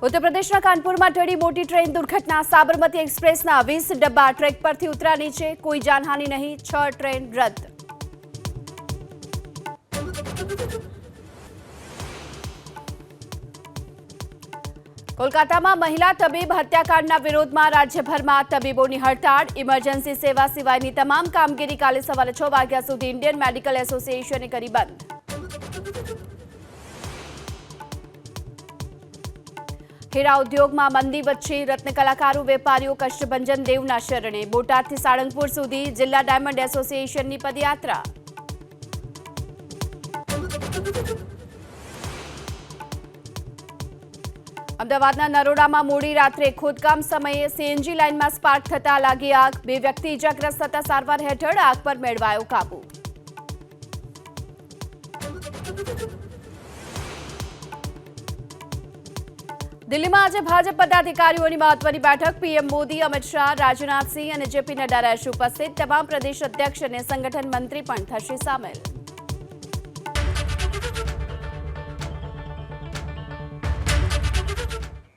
उत्तर प्रदेशના કાનપુરમાં ટળી મોટી ટ્રેન દુર્ઘટના। સાબરમતી એક્સપ્રેસના 20 ડબ્બા ટ્રેક પરથી ઉતર્યા નીચે। કોઈ જાનહાનિ નહીં, 6 ટ્રેન રદ। કોલકાતામાં મહિલા તબીબ હત્યાકાંડના વિરોધમાં રાજ્યભરમાં તબીબોની હડતાળ। ઇમરજન્સી સેવા સિવાયની તમામ કામગીરી કાલે સવારે 6 વાગ્યા સુધી ઇન્ડિયન મેડિકલ એસોસિએશને કરી બંધ। हीरा उद्योग में मंदी वच्चे रत्न कलाकारों वेपारीओ कष्टभंजन देवना शरणे। बोटादथी साळंगपुर सुधी जिल्ला डायमंड एसोसिएशननी पदयात्रा। अमदावादना नरोडामां मोडी रात्रे खोदकाम समये सीएनजी लाइन में स्पार्क थता लागी आग। 2 व्यक्ति इजाग्रस्त थता सारवार हेठळ आग पर मेळवायो काबू। दिल्ली में आज भाजप पदाधिकारीओनी महत्वनी बैठक। पीएम मोदी, अमित शाह, राजनाथ सिंह और जेपी नड्डा रहेशे उपस्थित। तमाम प्रदेश अध्यक्ष और संगठन मंत्री पण थशे सामेल।